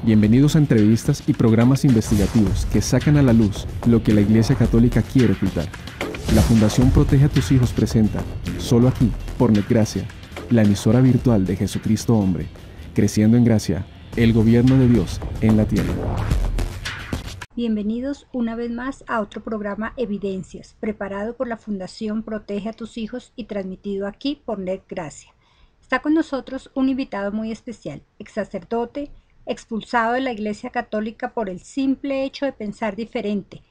Bienvenidos a entrevistas y programas investigativos que sacan a la luz lo que la Iglesia Católica quiere ocultar. La Fundación Protege a tus Hijos presenta, solo aquí, por NetGracia, la emisora virtual de Jesucristo Hombre, creciendo en gracia, el gobierno de Dios en la tierra. Bienvenidos una vez más a otro programa Evidencias, preparado por la Fundación Protege a tus Hijos y transmitido aquí por NetGracia. Está con nosotros un invitado muy especial, ex sacerdote, expulsado de la Iglesia Católica por el simple hecho de pensar diferente,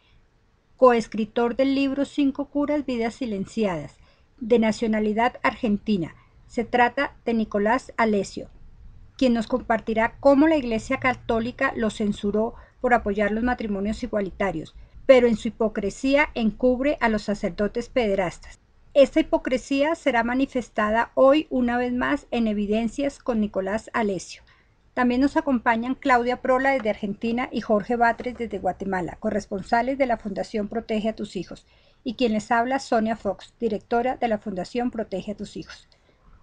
coescritor del libro 5 curas, vidas silenciadas, de nacionalidad argentina. Se trata de Nicolás Alessio, quien nos compartirá cómo la Iglesia Católica lo censuró por apoyar los matrimonios igualitarios, pero en su hipocresía encubre a los sacerdotes pederastas. Esta hipocresía será manifestada hoy una vez más en Evidencias con Nicolás Alessio. También nos acompañan Claudia Prola desde Argentina y Jorge Batres desde Guatemala, corresponsales de la Fundación Protege a tus Hijos, y quien les habla Sonia Fox, directora de la Fundación Protege a tus Hijos.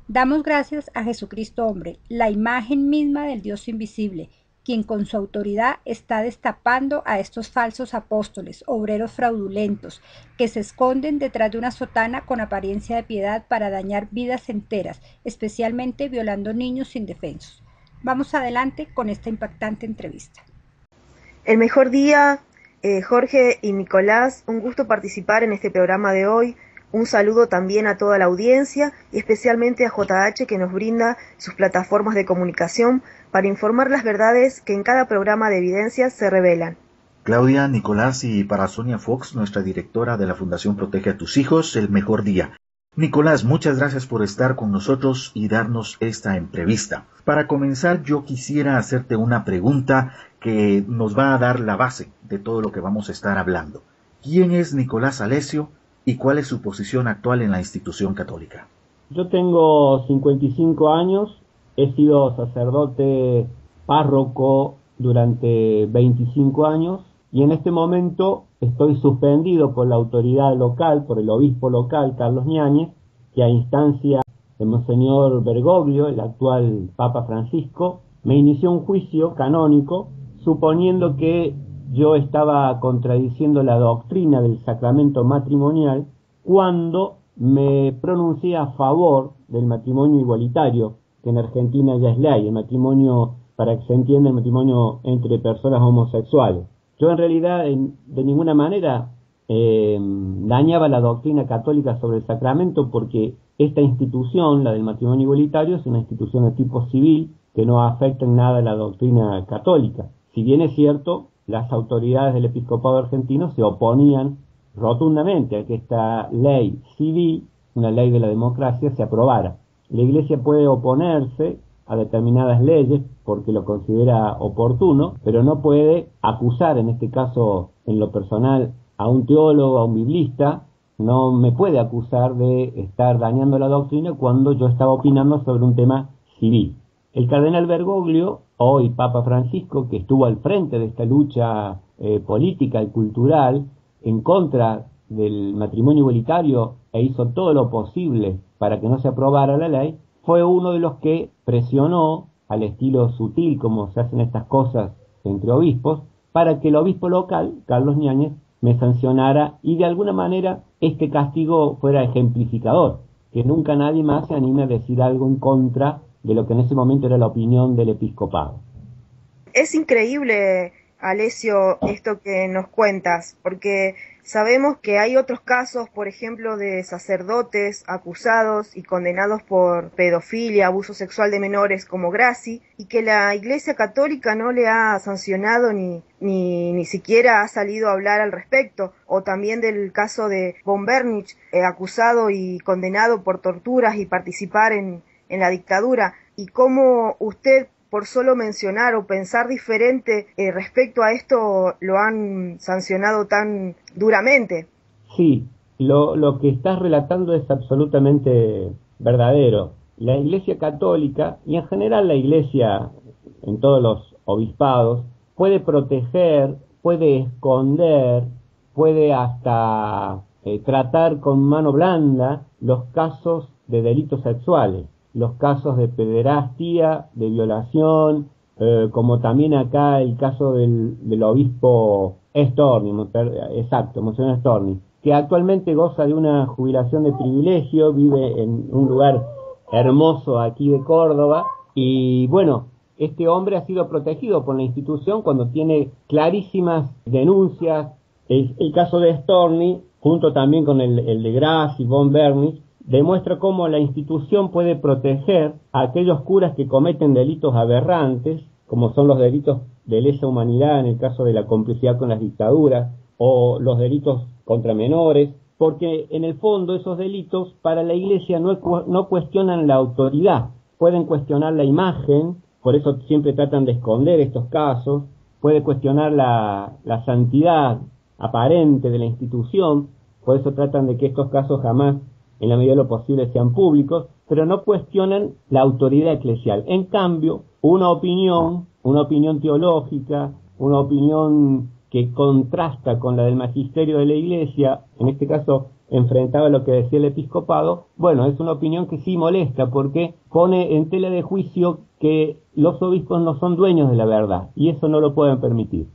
Damos gracias a Jesucristo Hombre, la imagen misma del Dios invisible, quien con su autoridad está destapando a estos falsos apóstoles, obreros fraudulentos, que se esconden detrás de una sotana con apariencia de piedad para dañar vidas enteras, especialmente violando niños indefensos. Vamos adelante con esta impactante entrevista. El mejor día, Jorge y Nicolás, un gusto participar en este programa de hoy. Un saludo también a toda la audiencia y especialmente a JH que nos brinda sus plataformas de comunicación para informar las verdades que en cada programa de Evidencias se revelan. Claudia, Nicolás y para Sonia Fox, nuestra directora de la Fundación Protege a tus Hijos, el mejor día. Nicolás, muchas gracias por estar con nosotros y darnos esta entrevista. Para comenzar, yo quisiera hacerte una pregunta que nos va a dar la base de todo lo que vamos a estar hablando. ¿Quién es Nicolás Alessio y cuál es su posición actual en la institución católica? Yo tengo 55 años, he sido sacerdote párroco durante 25 años y en este momento estoy suspendido por la autoridad local, por el obispo local, Carlos Ñáñez, que a instancia de Monseñor Bergoglio, el actual Papa Francisco, me inició un juicio canónico suponiendo que yo estaba contradiciendo la doctrina del sacramento matrimonial cuando me pronuncié a favor del matrimonio igualitario, que en Argentina ya es ley, el matrimonio, para que se entienda, el matrimonio entre personas homosexuales. Yo en realidad de ninguna manera dañaba la doctrina católica sobre el sacramento porque esta institución, la del matrimonio igualitario, es una institución de tipo civil que no afecta en nada a la doctrina católica. Si bien es cierto, las autoridades del episcopado argentino se oponían rotundamente a que esta ley civil, una ley de la democracia, se aprobara. La Iglesia puede oponerse a determinadas leyes porque lo considera oportuno, pero no puede acusar, en este caso en lo personal, a un teólogo, a un biblista, no me puede acusar de estar dañando la doctrina cuando yo estaba opinando sobre un tema civil. El cardenal Bergoglio, hoy Papa Francisco, que estuvo al frente de esta lucha política y cultural en contra del matrimonio igualitario e hizo todo lo posible para que no se aprobara la ley, fue uno de los que presionó, al estilo sutil como se hacen estas cosas entre obispos, para que el obispo local, Carlos Ñáñez, me sancionara y de alguna manera este castigo fuera ejemplificador, que nunca nadie más se anime a decir algo en contra de lo que en ese momento era la opinión del episcopado. Es increíble, Alessio, esto que nos cuentas, porque sabemos que hay otros casos, por ejemplo, de sacerdotes acusados y condenados por pedofilia, abuso sexual de menores como Grassi, y que la Iglesia Católica no le ha sancionado ni siquiera ha salido a hablar al respecto, o también del caso de von Bernich, acusado y condenado por torturas y participar en la dictadura, y cómo usted, por solo mencionar o pensar diferente respecto a esto, lo han sancionado tan duramente. Sí, lo que estás relatando es absolutamente verdadero. La Iglesia Católica, y en general la Iglesia en todos los obispados, puede proteger, puede esconder, puede hasta tratar con mano blanda los casos de delitos sexuales, los casos de pederastia, de violación, como también acá el caso del obispo Storni, exacto, Monseñor Storni, que actualmente goza de una jubilación de privilegio, vive en un lugar hermoso aquí de Córdoba, y bueno, este hombre ha sido protegido por la institución cuando tiene clarísimas denuncias. El caso de Storni, junto también con el de Grass y von Bernis, demuestra cómo la institución puede proteger a aquellos curas que cometen delitos aberrantes, como son los delitos de lesa humanidad en el caso de la complicidad con las dictaduras, o los delitos contra menores, porque en el fondo esos delitos para la Iglesia no cuestionan la autoridad, pueden cuestionar la imagen, por eso siempre tratan de esconder estos casos, puede cuestionar la santidad aparente de la institución, por eso tratan de que estos casos jamás, en la medida de lo posible, sean públicos, pero no cuestionan la autoridad eclesial. En cambio, una opinión teológica, una opinión que contrasta con la del magisterio de la Iglesia, en este caso enfrentaba lo que decía el episcopado, bueno, es una opinión que sí molesta porque pone en tela de juicio que los obispos no son dueños de la verdad, y eso no lo pueden permitir.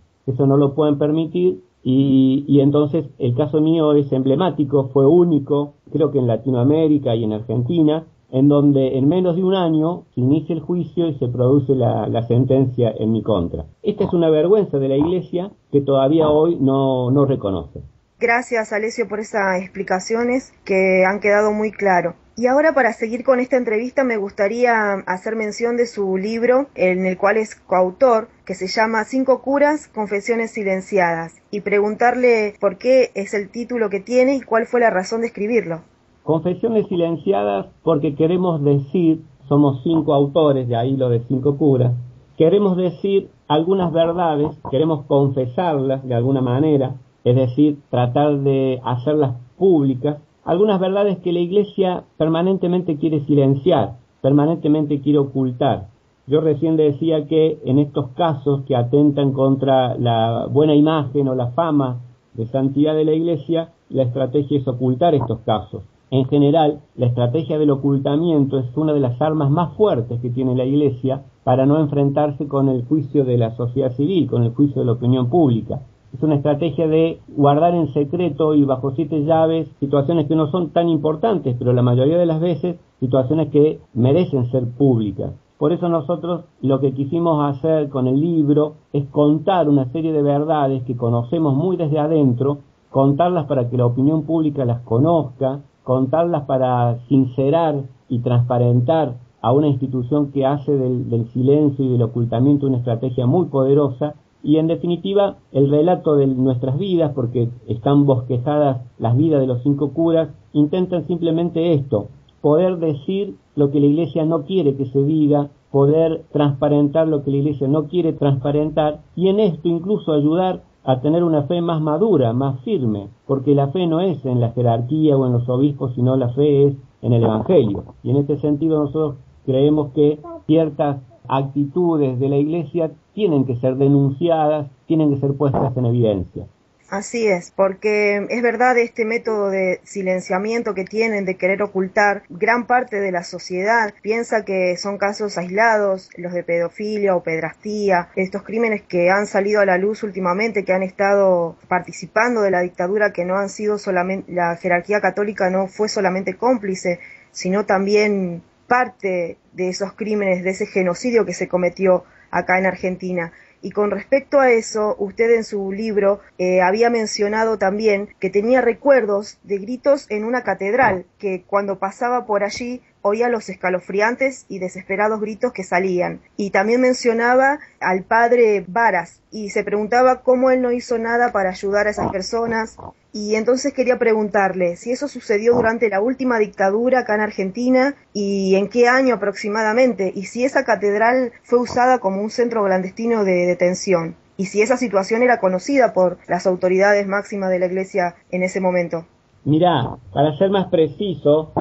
Y entonces el caso mío es emblemático, fue único, creo que en Latinoamérica y en Argentina, en donde en menos de un año se inicia el juicio y se produce la sentencia en mi contra. Esta es una vergüenza de la Iglesia que todavía hoy no reconoce. Gracias, Alessio, por esas explicaciones que han quedado muy claro. Y ahora, para seguir con esta entrevista, me gustaría hacer mención de su libro, en el cual es coautor, que se llama 5 curas, confesiones silenciadas, y preguntarle por qué es el título que tiene y cuál fue la razón de escribirlo. Confesiones silenciadas porque queremos decir, somos 5 autores, de ahí lo de 5 curas, queremos decir algunas verdades, queremos confesarlas de alguna manera, es decir, tratar de hacerlas públicas, algunas verdades que la Iglesia permanentemente quiere silenciar, permanentemente quiere ocultar. Yo recién decía que en estos casos que atentan contra la buena imagen o la fama de santidad de la Iglesia, la estrategia es ocultar estos casos. En general, la estrategia del ocultamiento es una de las armas más fuertes que tiene la Iglesia para no enfrentarse con el juicio de la sociedad civil, con el juicio de la opinión pública. Es una estrategia de guardar en secreto y bajo 7 llaves situaciones que no son tan importantes, pero la mayoría de las veces situaciones que merecen ser públicas. Por eso nosotros lo que quisimos hacer con el libro es contar una serie de verdades que conocemos muy desde adentro, contarlas para que la opinión pública las conozca, contarlas para sincerar y transparentar a una institución que hace del silencio y del ocultamiento una estrategia muy poderosa. Y en definitiva, el relato de nuestras vidas, porque están bosquejadas las vidas de los 5 curas, intentan simplemente esto, poder decir lo que la Iglesia no quiere que se diga, poder transparentar lo que la Iglesia no quiere transparentar, y en esto incluso ayudar a tener una fe más madura, más firme, porque la fe no es en la jerarquía o en los obispos, sino la fe es en el Evangelio. Y en este sentido nosotros creemos que ciertas actitudes de la Iglesia tienen que ser denunciadas, tienen que ser puestas en evidencia. Así es, porque es verdad este método de silenciamiento que tienen, de querer ocultar. Gran parte de la sociedad piensa que son casos aislados, los de pedofilia o pedrastía, estos crímenes que han salido a la luz últimamente, que han estado participando de la dictadura, que no han sido solamente, la jerarquía católica no fue solamente cómplice, sino también parte de esos crímenes, de ese genocidio que se cometió acá en Argentina. Y con respecto a eso, usted en su libro había mencionado también que tenía recuerdos de gritos en una catedral, que cuando pasaba por allí oía los escalofriantes y desesperados gritos que salían. Y también mencionaba al padre Varas y se preguntaba cómo él no hizo nada para ayudar a esas personas. Y entonces quería preguntarle si eso sucedió durante la última dictadura acá en Argentina y en qué año aproximadamente, y si esa catedral fue usada como un centro clandestino de detención, y si esa situación era conocida por las autoridades máximas de la Iglesia en ese momento. Mirá, para ser más preciso,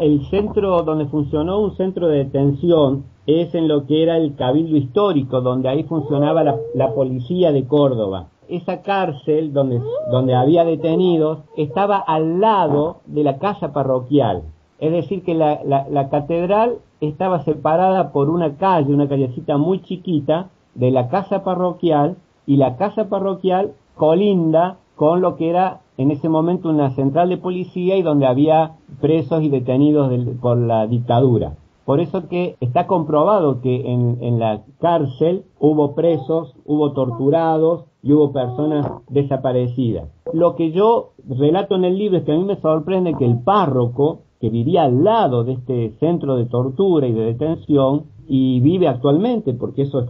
el centro donde funcionó un centro de detención es en lo que era el Cabildo Histórico, donde ahí funcionaba la policía de Córdoba. Esa cárcel donde había detenidos estaba al lado de la casa parroquial. Es decir, que la catedral estaba separada por una calle, una callecita muy chiquita, de la casa parroquial, y la casa parroquial colinda con lo que era en ese momento una central de policía y donde había presos y detenidos por la dictadura. Por eso que está comprobado que en la cárcel hubo presos, hubo torturados y hubo personas desaparecidas. Lo que yo relato en el libro es que a mí me sorprende que el párroco, que vivía al lado de este centro de tortura y de detención, y vive actualmente, porque eso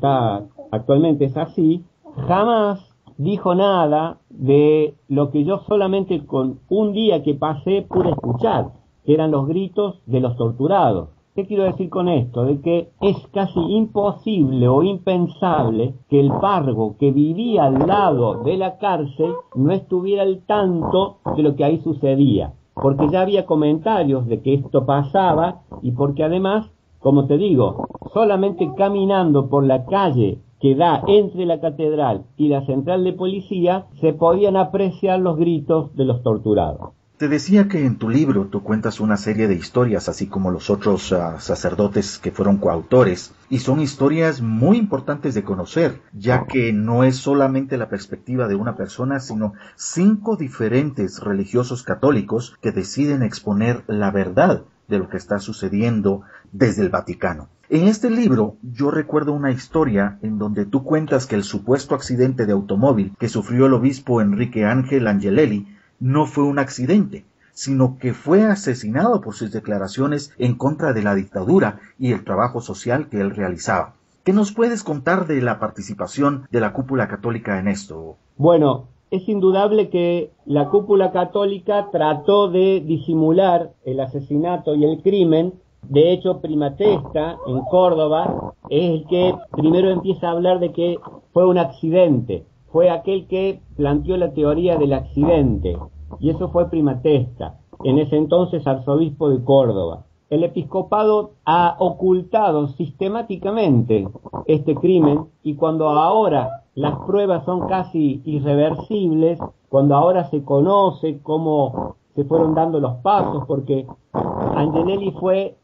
actualmente es así, jamás dijo nada de lo que yo solamente con un día que pasé pude escuchar, que eran los gritos de los torturados. ¿Qué quiero decir con esto? De que es casi imposible o impensable que el párroco que vivía al lado de la cárcel no estuviera al tanto de lo que ahí sucedía, porque ya había comentarios de que esto pasaba y porque además, como te digo, solamente caminando por la calle que da entre la catedral y la central de policía se podían apreciar los gritos de los torturados. Te decía que en tu libro tú cuentas una serie de historias, así como los otros sacerdotes que fueron coautores, y son historias muy importantes de conocer, ya que no es solamente la perspectiva de una persona, sino 5 diferentes religiosos católicos que deciden exponer la verdad de lo que está sucediendo desde el Vaticano. En este libro yo recuerdo una historia en donde tú cuentas que el supuesto accidente de automóvil que sufrió el obispo Enrique Ángel Angelelli no fue un accidente, sino que fue asesinado por sus declaraciones en contra de la dictadura y el trabajo social que él realizaba. ¿Qué nos puedes contar de la participación de la cúpula católica en esto? Bueno, es indudable que la cúpula católica trató de disimular el asesinato y el crimen. De hecho, Primatesta, en Córdoba, es el que primero empieza a hablar de que fue un accidente. Fue aquel que planteó la teoría del accidente, y eso fue Primatesta, en ese entonces arzobispo de Córdoba. El episcopado ha ocultado sistemáticamente este crimen, y cuando ahora las pruebas son casi irreversibles, cuando ahora se conoce cómo se fueron dando los pasos, porque Angelelli fue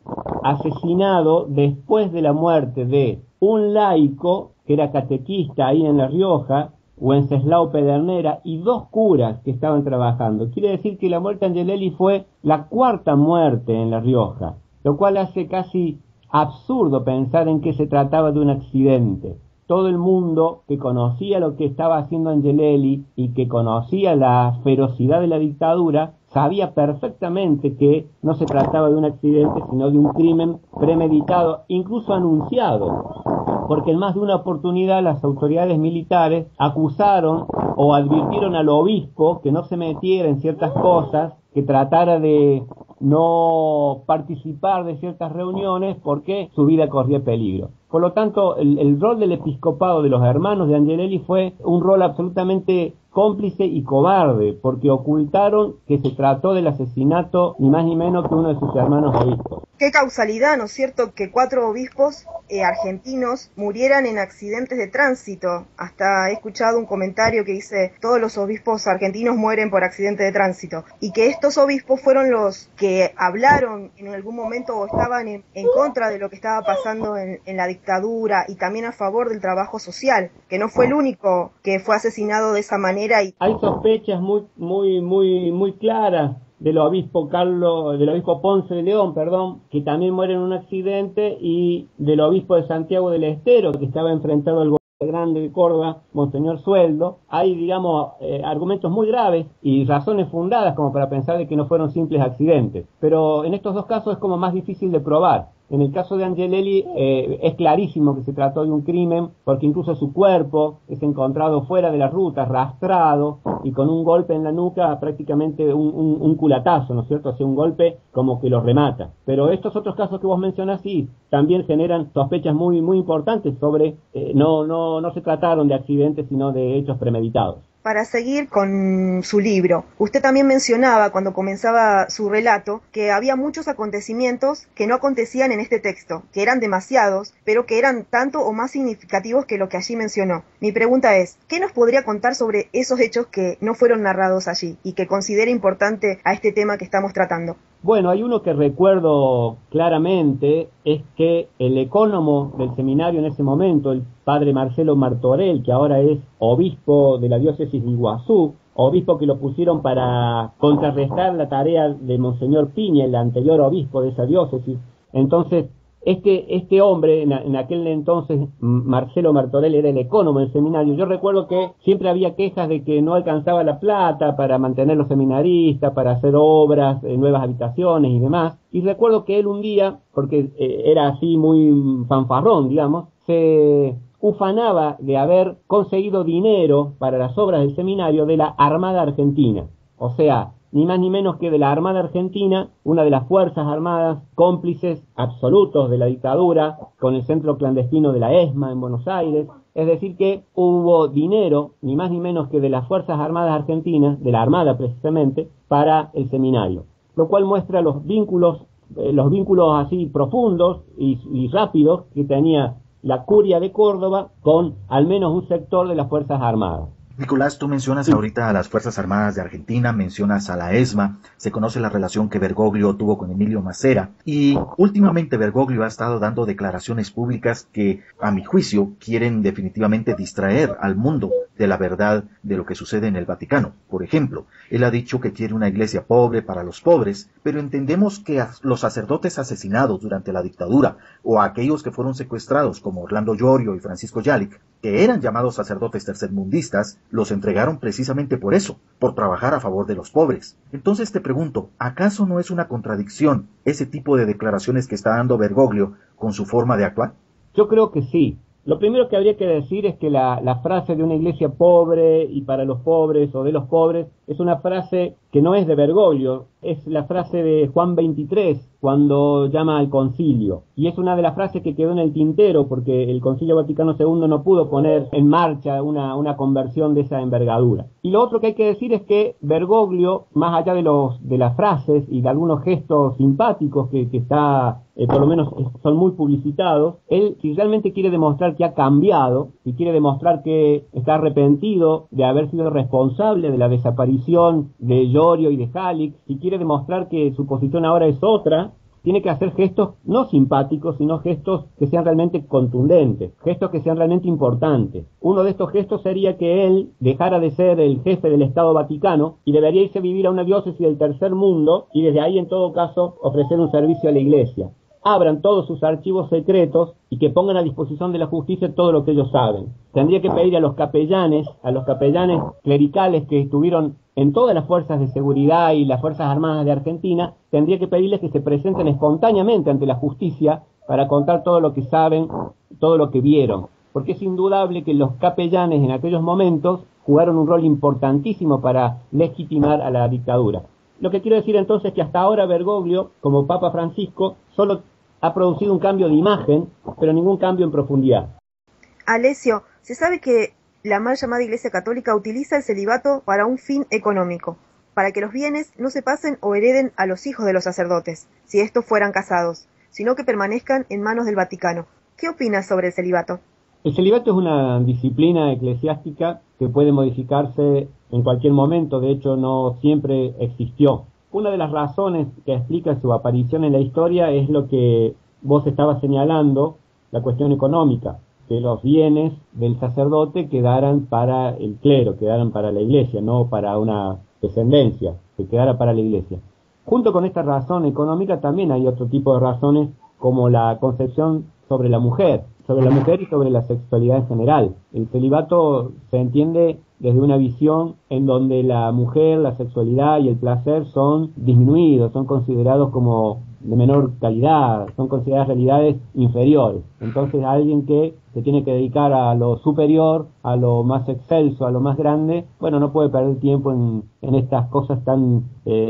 asesinado después de la muerte de un laico que era catequista ahí en La Rioja, Wenceslao Pedernera, y 2 curas que estaban trabajando. Quiere decir que la muerte de Angelelli fue la 4ª muerte en La Rioja, lo cual hace casi absurdo pensar en que se trataba de un accidente. Todo el mundo que conocía lo que estaba haciendo Angelelli y que conocía la ferocidad de la dictadura sabía perfectamente que no se trataba de un accidente, sino de un crimen premeditado, incluso anunciado, porque en más de una oportunidad las autoridades militares acusaron o advirtieron al obispo que no se metiera en ciertas cosas, que tratara de no participar de ciertas reuniones porque su vida corría peligro. Por lo tanto, el rol del episcopado de los hermanos de Angelelli fue un rol absolutamente cómplice y cobarde, porque ocultaron que se trató del asesinato ni más ni menos que uno de sus hermanos obispos. Qué causalidad, ¿no es cierto?, que 4 obispos argentinos murieran en accidentes de tránsito. Hasta he escuchado un comentario que dice, todos los obispos argentinos mueren por accidente de tránsito. Y que estos obispos fueron los que hablaron en algún momento o estaban en contra de lo que estaba pasando en la dictadura y también a favor del trabajo social, que no fue el único que fue asesinado de esa manera. Hay sospechas muy claras del obispo Ponce de León, que también muere en un accidente, y del obispo de Santiago del Estero, que estaba enfrentado al grande de Córdoba, Monseñor Sueldo. Hay, argumentos muy graves y razones fundadas como para pensar de que no fueron simples accidentes. Pero en estos 2 casos es como más difícil de probar. En el caso de Angelelli es clarísimo que se trató de un crimen, porque incluso su cuerpo es encontrado fuera de la ruta, arrastrado y con un golpe en la nuca, prácticamente un culatazo, ¿no es cierto? O sea, un golpe como que lo remata. Pero estos otros casos que vos mencionás, sí, también generan sospechas muy importantes sobre no se trataron de accidentes, sino de hechos premeditados. Para seguir con su libro, usted también mencionaba cuando comenzaba su relato que había muchos acontecimientos que no acontecían en este texto, que eran demasiados, pero que eran tanto o más significativos que lo que allí mencionó. Mi pregunta es, ¿qué nos podría contar sobre esos hechos que no fueron narrados allí y que considera importante a este tema que estamos tratando? Bueno, hay uno que recuerdo claramente, es que el ecónomo del seminario en ese momento, el padre Marcelo Martorell, que ahora es obispo de la diócesis de Iguazú, obispo que lo pusieron para contrarrestar la tarea de Monseñor Piña, el anterior obispo de esa diócesis. Entonces, este hombre, en aquel entonces, Marcelo Martorell, era el ecónomo del seminario. Yo recuerdo que siempre había quejas de que no alcanzaba la plata para mantener los seminaristas, para hacer obras, nuevas habitaciones y demás. Y recuerdo que él un día, porque era así muy fanfarrón, digamos, se ufanaba de haber conseguido dinero para las obras del seminario de la Armada Argentina. O sea, ni más ni menos que de la Armada Argentina, una de las fuerzas armadas cómplices absolutos de la dictadura, con el centro clandestino de la ESMA en Buenos Aires. Es decir que hubo dinero, ni más ni menos que de las Fuerzas Armadas Argentinas, de la Armada precisamente, para el seminario. Lo cual muestra los vínculos así profundos y rápidos que tenía la curia de Córdoba con al menos un sector de las Fuerzas Armadas. Nicolás, tú mencionas ahorita a las Fuerzas Armadas de Argentina, mencionas a la ESMA, se conoce la relación que Bergoglio tuvo con Emilio Macera, y últimamente Bergoglio ha estado dando declaraciones públicas que, a mi juicio, quieren definitivamente distraer al mundo de la verdad de lo que sucede en el Vaticano. Por ejemplo, él ha dicho que quiere una iglesia pobre para los pobres, pero entendemos que a los sacerdotes asesinados durante la dictadura, o a aquellos que fueron secuestrados, como Orlando Llorio y Francisco Yálic, que eran llamados sacerdotes tercermundistas, los entregaron precisamente por eso, por trabajar a favor de los pobres. Entonces te pregunto, ¿acaso no es una contradicción ese tipo de declaraciones que está dando Bergoglio con su forma de actuar? Yo creo que sí. Lo primero que habría que decir es que la frase de una iglesia pobre y para los pobres o de los pobres es una frase que no es de Bergoglio, es la frase de Juan 23 cuando llama al concilio. Y es una de las frases que quedó en el tintero porque el Concilio Vaticano II no pudo poner en marcha una conversión de esa envergadura. Y lo otro que hay que decir es que Bergoglio, más allá de las frases y de algunos gestos simpáticos que está, por lo menos son muy publicitados, él si realmente quiere demostrar que ha cambiado, si quiere demostrar que está arrepentido de haber sido responsable de la desaparición de Llorio y de Jalic, si quiere demostrar que su posición ahora es otra, tiene que hacer gestos no simpáticos, sino gestos que sean realmente contundentes, gestos que sean realmente importantes. Uno de estos gestos sería que él dejara de ser el jefe del Estado Vaticano y debería irse a vivir a una diócesis del tercer mundo y desde ahí en todo caso ofrecer un servicio a la Iglesia. Abran todos sus archivos secretos y que pongan a disposición de la justicia todo lo que ellos saben. Tendría que pedir a los capellanes clericales que estuvieron en todas las fuerzas de seguridad y las Fuerzas Armadas de Argentina, tendría que pedirles que se presenten espontáneamente ante la justicia para contar todo lo que saben, todo lo que vieron. Porque es indudable que los capellanes en aquellos momentos jugaron un rol importantísimo para legitimar a la dictadura. Lo que quiero decir entonces es que hasta ahora Bergoglio, como Papa Francisco, solo ha producido un cambio de imagen, pero ningún cambio en profundidad. Alessio, se sabe que la mal llamada Iglesia Católica utiliza el celibato para un fin económico, para que los bienes no se pasen o hereden a los hijos de los sacerdotes, si estos fueran casados, sino que permanezcan en manos del Vaticano. ¿Qué opinas sobre el celibato? El celibato es una disciplina eclesiástica que puede modificarse en cualquier momento, de hecho no siempre existió. Una de las razones que explica su aparición en la historia es lo que vos estabas señalando, la cuestión económica, que los bienes del sacerdote quedaran para el clero, quedaran para la iglesia, no para una descendencia, que quedara para la iglesia. Junto con esta razón económica también hay otro tipo de razones como la concepción sobre la mujer y sobre la sexualidad en general. El celibato se entiende desde una visión en donde la mujer, la sexualidad y el placer son disminuidos, son considerados como de menor calidad, son consideradas realidades inferiores. Entonces alguien que se tiene que dedicar a lo superior, a lo más excelso, a lo más grande, bueno, no puede perder tiempo en estas cosas tan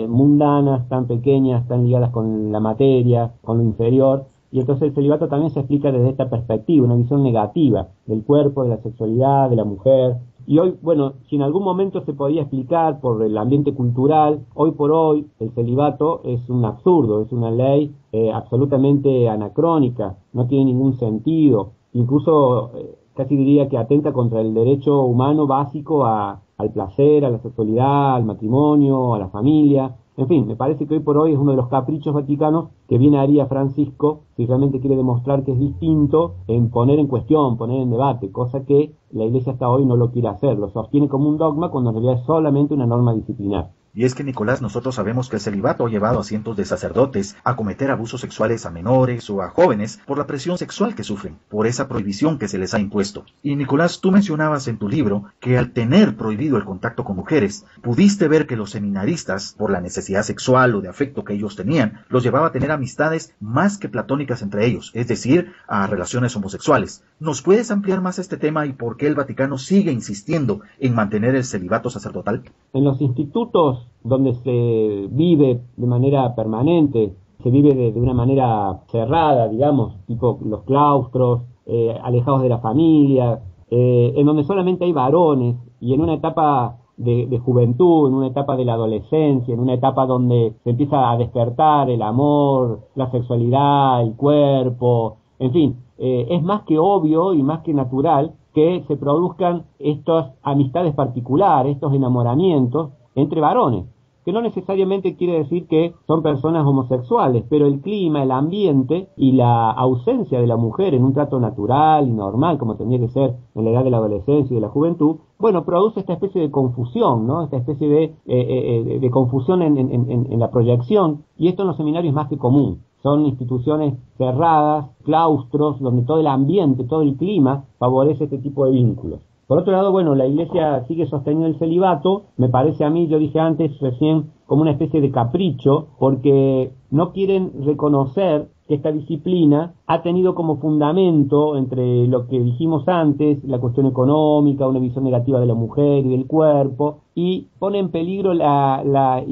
mundanas, tan pequeñas, tan ligadas con la materia, con lo inferior. Y entonces el celibato también se explica desde esta perspectiva, una visión negativa del cuerpo, de la sexualidad, de la mujer. Y hoy, bueno, si en algún momento se podía explicar por el ambiente cultural, hoy por hoy el celibato es un absurdo, es una ley absolutamente anacrónica, no tiene ningún sentido, incluso casi diría que atenta contra el derecho humano básico al placer, a la sexualidad, al matrimonio, a la familia. En fin, me parece que hoy por hoy es uno de los caprichos vaticanos que bien haría Francisco si realmente quiere demostrar que es distinto en poner en cuestión, poner en debate, cosa que la Iglesia hasta hoy no lo quiere hacer, lo sostiene como un dogma cuando en realidad es solamente una norma disciplinar. Y es que, Nicolás, nosotros sabemos que el celibato ha llevado a cientos de sacerdotes a cometer abusos sexuales a menores o a jóvenes por la presión sexual que sufren, por esa prohibición que se les ha impuesto. Y Nicolás, tú mencionabas en tu libro que al tener prohibido el contacto con mujeres, pudiste ver que los seminaristas, por la necesidad sexual o de afecto que ellos tenían, los llevaba a tener amistades más que platónicas entre ellos, es decir, a relaciones homosexuales. ¿Nos puedes ampliar más este tema y por qué el Vaticano sigue insistiendo en mantener el celibato sacerdotal? En los institutos donde se vive de manera permanente, se vive de una manera cerrada, digamos, tipo los claustros, alejados de la familia, en donde solamente hay varones y en una etapa de juventud, en una etapa de la adolescencia, en una etapa donde se empieza a despertar el amor, la sexualidad, el cuerpo, en fin, es más que obvio y más que natural que se produzcan estas amistades particulares, estos enamoramientos entre varones, que no necesariamente quiere decir que son personas homosexuales, pero el clima, el ambiente y la ausencia de la mujer en un trato natural y normal, como tendría que ser en la edad de la adolescencia y de la juventud, bueno, produce esta especie de confusión, ¿no? Esta especie de confusión en la proyección, y esto en los seminarios es más que común. Son instituciones cerradas, claustros, donde todo el ambiente, todo el clima favorece este tipo de vínculos. Por otro lado, bueno, la Iglesia sigue sosteniendo el celibato, me parece a mí, yo dije antes recién, como una especie de capricho, porque no quieren reconocer que esta disciplina ha tenido como fundamento, entre lo que dijimos antes, la cuestión económica, una visión negativa de la mujer y del cuerpo, y pone en peligro la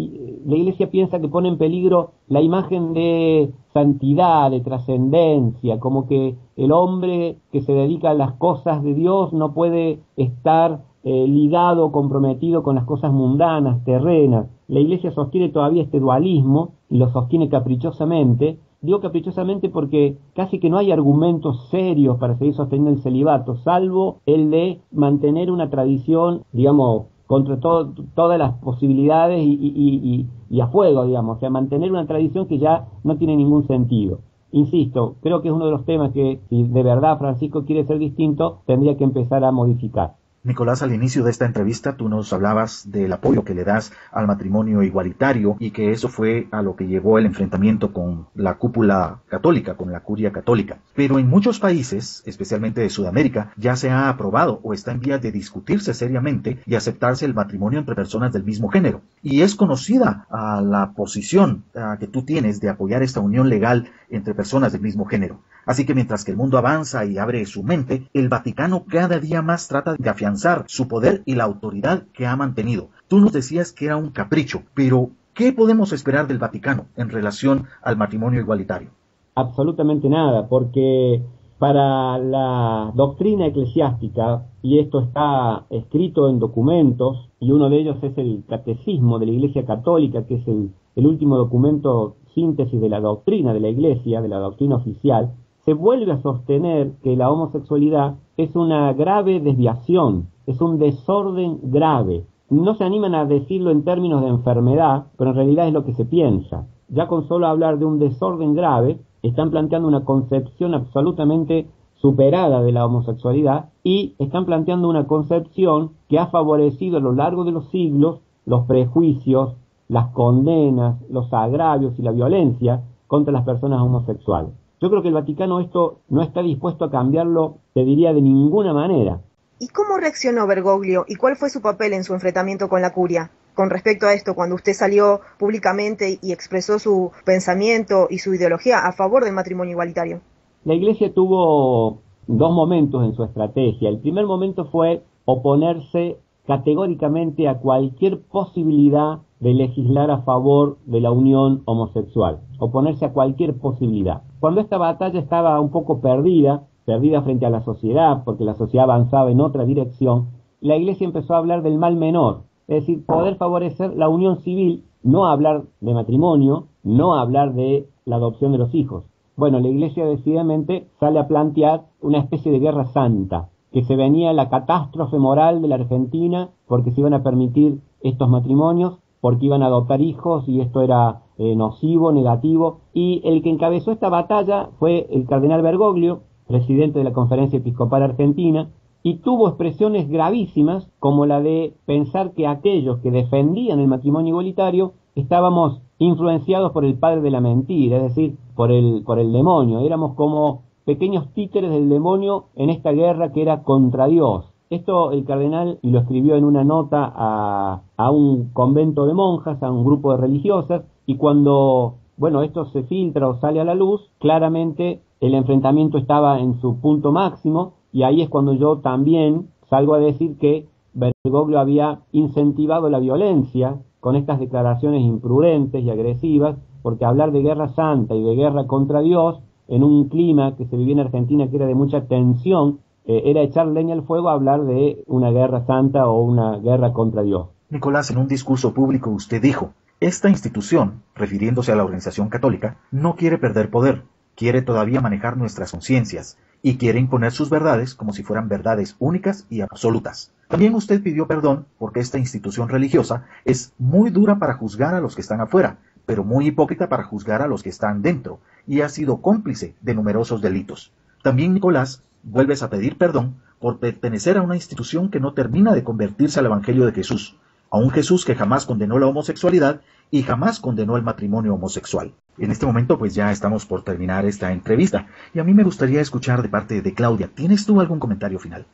Iglesia piensa que pone en peligro la imagen de santidad, de trascendencia, como que el hombre que se dedica a las cosas de Dios no puede estar ligado, comprometido con las cosas mundanas, terrenas. La Iglesia sostiene todavía este dualismo y lo sostiene caprichosamente. Digo caprichosamente porque casi que no hay argumentos serios para seguir sosteniendo el celibato, salvo el de mantener una tradición, digamos, contra todas las posibilidades y a fuego, digamos, o sea, mantener una tradición que ya no tiene ningún sentido. Insisto, creo que es uno de los temas que, si de verdad Francisco quiere ser distinto, tendría que empezar a modificar. Nicolás, al inicio de esta entrevista tú nos hablabas del apoyo que le das al matrimonio igualitario y que eso fue a lo que llevó el enfrentamiento con la cúpula católica, con la curia católica. Pero en muchos países, especialmente de Sudamérica, ya se ha aprobado o está en vías de discutirse seriamente y aceptarse el matrimonio entre personas del mismo género. Y es conocida la posición que tú tienes de apoyar esta unión legal entre personas del mismo género. Así que mientras que el mundo avanza y abre su mente, el Vaticano cada día más trata de afianzar su poder y la autoridad que ha mantenido. Tú nos decías que era un capricho, pero ¿qué podemos esperar del Vaticano en relación al matrimonio igualitario? Absolutamente nada, porque para la doctrina eclesiástica, y esto está escrito en documentos, y uno de ellos es el Catecismo de la Iglesia Católica, que es el último documento síntesis de la doctrina de la Iglesia, de la doctrina oficial, se vuelve a sostener que la homosexualidad es una grave desviación, es un desorden grave. No se animan a decirlo en términos de enfermedad, pero en realidad es lo que se piensa. Ya con solo hablar de un desorden grave, están planteando una concepción absolutamente superada de la homosexualidad y están planteando una concepción que ha favorecido a lo largo de los siglos los prejuicios, las condenas, los agravios y la violencia contra las personas homosexuales. Yo creo que el Vaticano esto no está dispuesto a cambiarlo, te diría, de ninguna manera. ¿Y cómo reaccionó Bergoglio y cuál fue su papel en su enfrentamiento con la curia? Con respecto a esto, cuando usted salió públicamente y expresó su pensamiento y su ideología a favor del matrimonio igualitario. La Iglesia tuvo dos momentos en su estrategia. El primer momento fue oponerse categóricamente a cualquier posibilidad de legislar a favor de la unión homosexual, oponerse a cualquier posibilidad. Cuando esta batalla estaba un poco perdida frente a la sociedad, porque la sociedad avanzaba en otra dirección, la Iglesia empezó a hablar del mal menor, es decir, poder favorecer la unión civil, no hablar de matrimonio, no hablar de la adopción de los hijos. Bueno, la Iglesia decididamente sale a plantear una especie de guerra santa, que se venía la catástrofe moral de la Argentina porque se iban a permitir estos matrimonios, porque iban a adoptar hijos y esto era nocivo, negativo. Y el que encabezó esta batalla fue el cardenal Bergoglio, presidente de la Conferencia Episcopal Argentina, y tuvo expresiones gravísimas como la de pensar que aquellos que defendían el matrimonio igualitario estábamos influenciados por el padre de la mentira, es decir, por el demonio. Éramos como pequeños títeres del demonio en esta guerra que era contra Dios. Esto el cardenal, y lo escribió en una nota a un convento de monjas, a un grupo de religiosas, y cuando, esto se filtra o sale a la luz, claramente el enfrentamiento estaba en su punto máximo, y ahí es cuando yo también salgo a decir que Bergoglio había incentivado la violencia con estas declaraciones imprudentes y agresivas, porque hablar de guerra santa y de guerra contra Dios, en un clima que se vivía en Argentina que era de mucha tensión, era echar leña al fuego a hablar de una guerra santa o una guerra contra Dios. Nicolás, en un discurso público usted dijo: esta institución, refiriéndose a la organización católica, no quiere perder poder, quiere todavía manejar nuestras conciencias y quiere imponer sus verdades como si fueran verdades únicas y absolutas. También usted pidió perdón porque esta institución religiosa es muy dura para juzgar a los que están afuera, pero muy hipócrita para juzgar a los que están dentro, y ha sido cómplice de numerosos delitos. También, Nicolás, vuelves a pedir perdón por pertenecer a una institución que no termina de convertirse al Evangelio de Jesús, a un Jesús que jamás condenó la homosexualidad y jamás condenó el matrimonio homosexual. En este momento pues ya estamos por terminar esta entrevista y a mí me gustaría escuchar de parte de Claudia. ¿Tienes tú algún comentario final?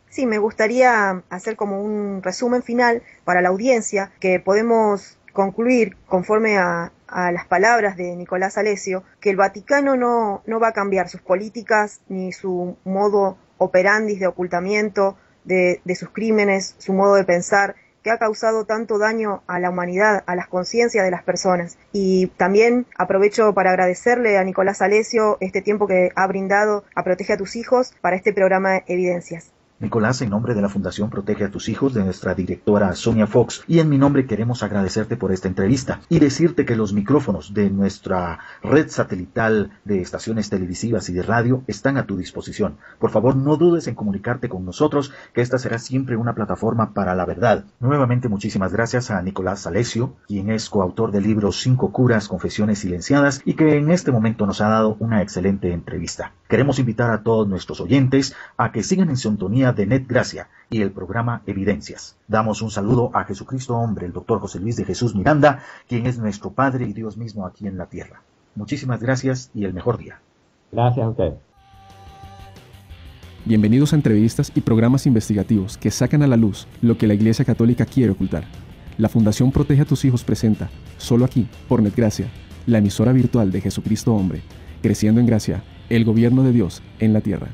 Sí, me gustaría hacer como un resumen final para la audiencia, que podemos concluir, conforme a las palabras de Nicolás Alessio, que el Vaticano no va a cambiar sus políticas ni su modo operandi de ocultamiento de sus crímenes, su modo de pensar, que ha causado tanto daño a la humanidad, a las conciencias de las personas. Y también aprovecho para agradecerle a Nicolás Alessio este tiempo que ha brindado a Protege a tus hijos para este programa Evidencias. Nicolás, en nombre de la Fundación Protege a tus hijos, de nuestra directora Sonia Fox, y en mi nombre queremos agradecerte por esta entrevista y decirte que los micrófonos de nuestra red satelital de estaciones televisivas y de radio están a tu disposición. Por favor, no dudes en comunicarte con nosotros, que esta será siempre una plataforma para la verdad. Nuevamente, muchísimas gracias a Nicolás Alessio, quien es coautor del libro 5 curas, confesiones silenciadas, y que en este momento nos ha dado una excelente entrevista. Queremos invitar a todos nuestros oyentes a que sigan en sintonía de Net Gracia y el programa Evidencias. Damos un saludo a Jesucristo Hombre, el Dr. José Luis de Jesús Miranda, quien es nuestro Padre y Dios mismo aquí en la tierra. Muchísimas gracias y el mejor día. Gracias a usted. Bienvenidos a entrevistas y programas investigativos que sacan a la luz lo que la Iglesia Católica quiere ocultar. La Fundación Protege a tus hijos presenta, solo aquí, por Net Gracia, la emisora virtual de Jesucristo Hombre, creciendo en gracia, el gobierno de Dios en la tierra.